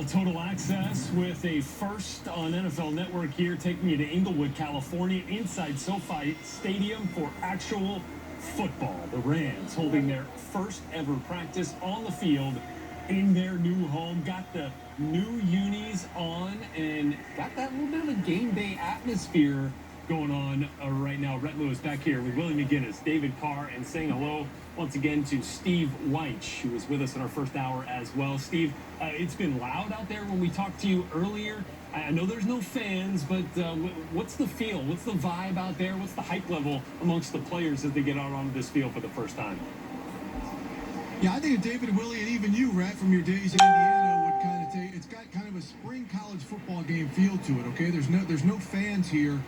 Total Access with a first on NFL Network here, taking you to Inglewood, California, inside SoFi Stadium for actual football. The Rams holding their first ever practice on the field in their new home. Got the new unis on and got that little bit of a game day atmosphere going on right now. Rhett Lewis back here with Willie McGinnis, David Carr, and saying hello once again to Steve Weich, who was with us in our first hour as well. Steve, it's been loud out there when we talked to you earlier. I know there's no fans, but what's the feel? What's the vibe out there? What's the hype level amongst the players as they get out onto this field for the first time? Yeah, I think David, Willie, and even you, Rhett, from your days in Indiana, would kind of take. It's got kind of a spring college football game feel to it. Okay, there's no fans here.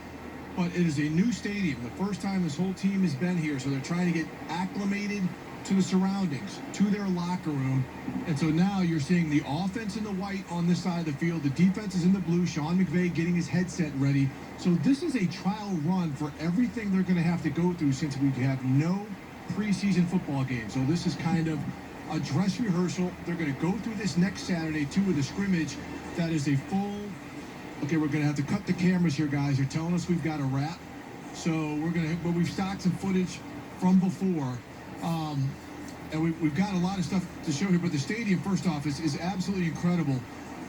But it is a new stadium. The first time this whole team has been here, so they're trying to get acclimated to the surroundings, to their locker room. And so now you're seeing the offense in the white on this side of the field. The defense is in the blue. Sean McVay getting his headset ready. So this is a trial run for everything they're going to have to go through since we have no preseason football game. So this is kind of a dress rehearsal. They're going to go through this next Saturday, too, with a scrimmage that is a full... Okay, we're going to have to cut the cameras here, guys. They're telling us we've got a wrap. So we're going to, but we've stocked some footage from before. And we've got a lot of stuff to show here. But the stadium, first off, is absolutely incredible.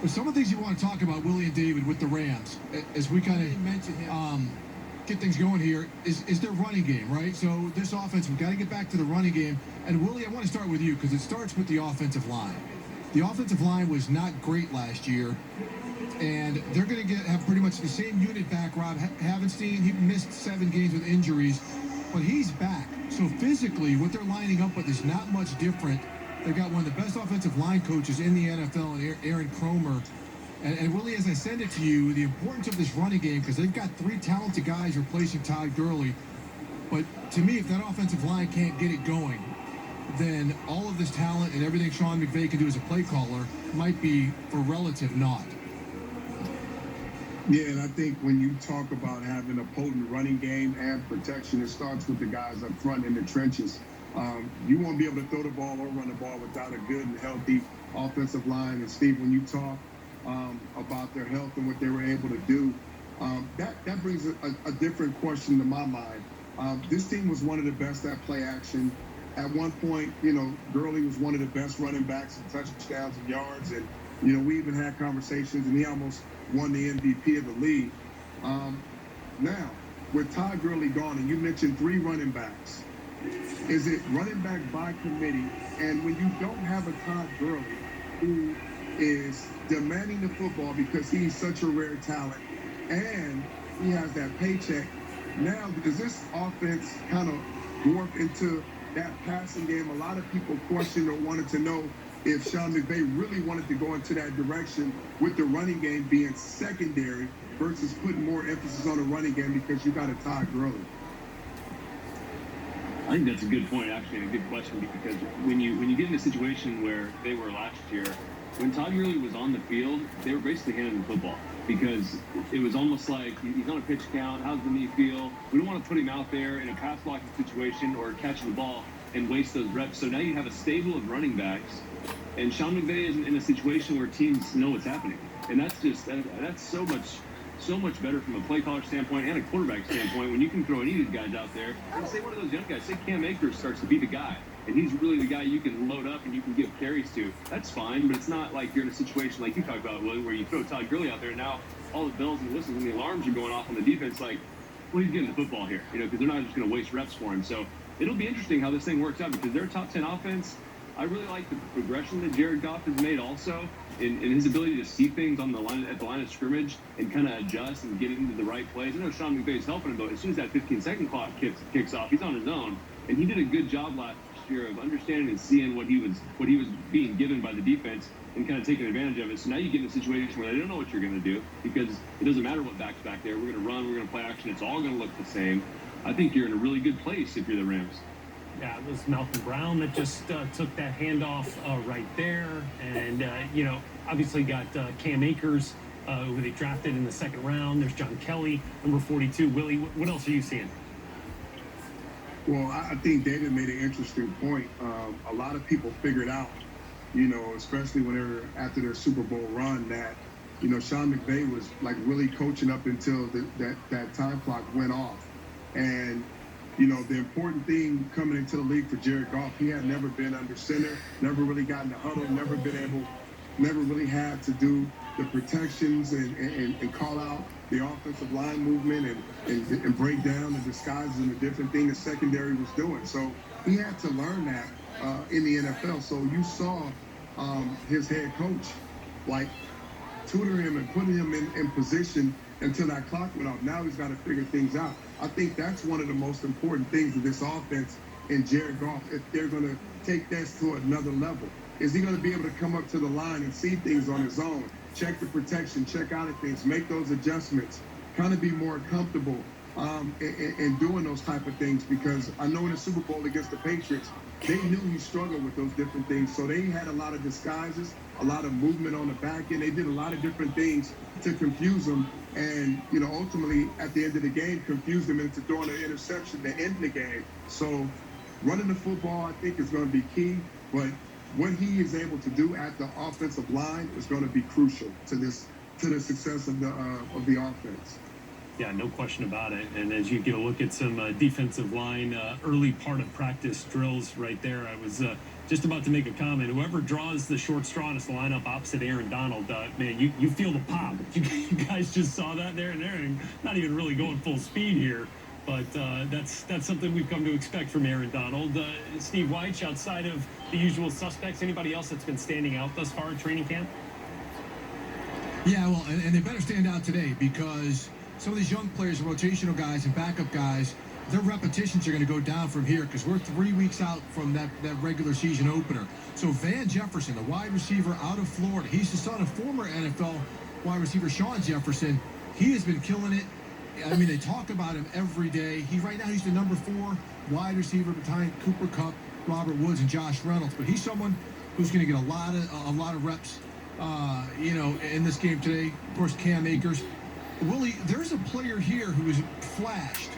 But some of the things you want to talk about, Willie and David, with the Rams, as we kind of get things going here, is their running game, right? So this offense, we've got to get back to the running game. And Willie, I want to start with you because it starts with the offensive line. The offensive line was not great last year. And they're going to have pretty much the same unit back. Rob Havenstein, he missed 7 games with injuries, but he's back. So physically, what they're lining up with is not much different. They've got one of the best offensive line coaches in the NFL, and Aaron Cromer. And Willie, as I send it to you, the importance of this running game, because they've got 3 talented guys replacing Todd Gurley. But to me, if that offensive line can't get it going, then all of this talent and everything Sean McVay can do as a play caller might be for relative naught. Yeah, and I think when you talk about having a potent running game and protection, it starts with the guys up front in the trenches. You won't be able to throw the ball or run the ball without a good and healthy offensive line. And Steve, when you talk about their health and what they were able to do, that brings a different question to my mind. This team was one of the best at play action. At one point, Gurley was one of the best running backs in touchdowns and yards. And, we even had conversations, and he almost won the MVP of the league. Now, with Todd Gurley gone, and you mentioned 3 running backs, is it running back by committee? And when you don't have a Todd Gurley who is demanding the football because he's such a rare talent and he has that paycheck, now does this offense kind of warp into that passing game? A lot of people questioned or wanted to know if Sean McVay really wanted to go into that direction with the running game being secondary versus putting more emphasis on the running game because you got a Todd Gurley. I think that's a good point, actually, and a good question, because when you get in a situation where they were last year, when Todd Gurley was on the field, they were basically handing the football because it was almost like he's on a pitch count. How's the knee feel? We don't want to put him out there in a pass blocking situation or catching the ball and waste those reps. So now you have a stable of running backs, and Sean McVay is in a situation where teams know what's happening, and that's so much better from a play caller standpoint and a quarterback standpoint when you can throw any of these guys out there. And say one of those young guys, say Cam Akers starts to be the guy, and he's really the guy you can load up and you can give carries to. That's fine, but it's not like you're in a situation like you talked about, Willie, where you throw Todd Gurley out there, and now all the bells and whistles and the alarms are going off on the defense, like, well, he's getting the football here, because they're not just going to waste reps for him. So it'll be interesting how this thing works out because they're a top 10 offense. I really like the progression that Jared Goff has made also in his ability to see things on the line at the line of scrimmage and kind of adjust and get into the right plays. I know Sean McVay's helping him, but as soon as that 15-second clock kicks off, he's on his own. And he did a good job last year of understanding and seeing what he was being given by the defense and kind of taking advantage of it. So now you get in a situation where they don't know what you're going to do because it doesn't matter what back's back there. We're going to run, we're going to play action. It's all going to look the same. I think you're in a really good place if you're the Rams. Yeah, it was Malcolm Brown that just took that handoff right there. And, obviously got Cam Akers, who they drafted in the 2nd round. There's John Kelly, number 42. Willie, what else are you seeing? Well, I think David made an interesting point. A lot of people figured out especially when they were after their Super Bowl run, that Sean McVay was like really coaching up until that time clock went off. And the important thing coming into the league for Jared Goff, he had never been under center, never really gotten the huddle, never really had to do the protections and call out the offensive line movement and break down the disguises and the different things the secondary was doing. So he had to learn that in the NFL. So you saw his head coach like tutor him and putting him in position until that clock went off. Now he's got to figure things out. I think that's one of the most important things of this offense and Jared Goff, if they're going to take this to another level. Is he going to be able to come up to the line and see things on his own, check the protection, check out of things, make those adjustments, kind of be more comfortable in doing those type of things? Because I know in the Super Bowl against the Patriots, they knew he struggled with those different things. So they had a lot of disguises, a lot of movement on the back end. They did a lot of different things to confuse him. And, ultimately, at the end of the game, confused him into throwing an interception to end the game. So running the football, I think, is going to be key. But what he is able to do at the offensive line is going to be crucial to the success of the offense. Yeah, no question about it. And as you get a look at some defensive line early part of practice drills right there, I was just about to make a comment. Whoever draws the short straw is the lineup opposite Aaron Donald. Man, you feel the pop. You guys just saw that there, and they're not even really going full speed here. But that's something we've come to expect from Aaron Donald. Steve Wyche, outside of the usual suspects, anybody else that's been standing out thus far at training camp? Yeah, well, and they better stand out today because some of these young players, rotational guys and backup guys, their repetitions are going to go down from here because we're 3 weeks out from that regular season opener. So Van Jefferson, the wide receiver out of Florida, he's the son of former NFL wide receiver Sean Jefferson. He has been killing it. I mean, they talk about him every day. Right now he's the number 4 wide receiver behind Cooper Kupp, Robert Woods, and Josh Reynolds. But he's someone who's going to get a lot of reps, in this game today. Of course, Cam Akers. Willie, there's a player here who is flashed,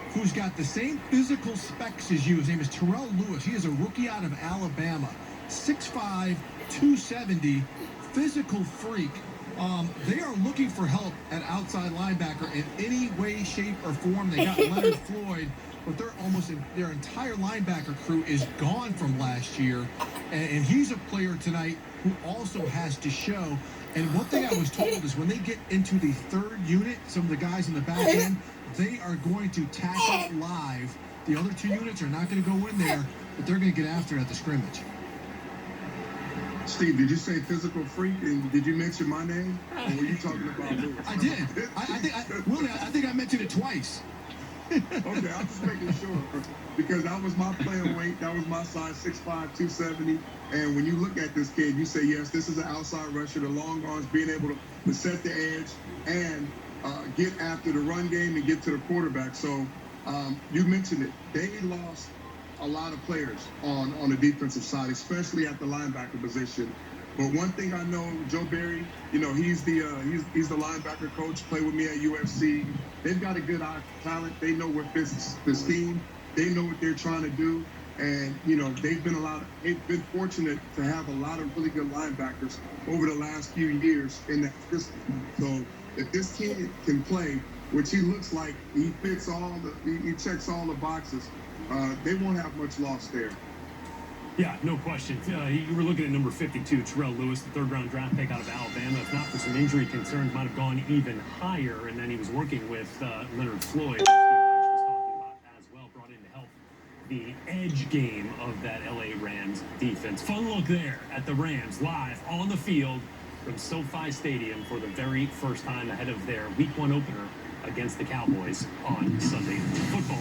who's got the same physical specs as you. His name is Terrell Lewis. He is a rookie out of Alabama. 6'5", 270, physical freak. They are looking for help at outside linebacker in any way, shape, or form. They got Leonard Floyd, but their entire linebacker crew is gone from last year. And he's a player tonight who also has to show. And one thing I was told is when they get into the third unit, some of the guys in the back end, they are going to tackle live. The other 2 units are not going to go in there, but they're going to get after it at the scrimmage. Steve, did you say physical freak? And did you mention my name? Or were you talking about Lewis? I did. I think I mentioned it twice. Okay, I'm just making sure. Because that was my playing weight. That was my size, 6'5", 270. And when you look at this kid, you say, yes, this is an outside rusher. The long arms, being able to set the edge and get after the run game and get to the quarterback. So you mentioned it. They lost a lot of players on the defensive side, especially at the linebacker position. But one thing I know, Joe Barry, he's the linebacker coach, played with me at UFC. They've got a good eye for talent. They know what fits the scheme. They know what they're trying to do. And, they've been fortunate to have a lot of really good linebackers over the last few years in that system. So if this kid can play, which he looks like he fits he checks all the boxes, they won't have much loss there. Yeah, no question. You were looking at number 52, Terrell Lewis, the third-round draft pick out of Alabama. If not for some injury concerns, might have gone even higher. And then he was working with Leonard Floyd, Steve Wyche was talking about as well, brought in to help the edge game of that LA Rams defense. Fun look there at the Rams live on the field from SoFi Stadium for the very first time ahead of their Week 1 opener against the Cowboys on Sunday Night Football.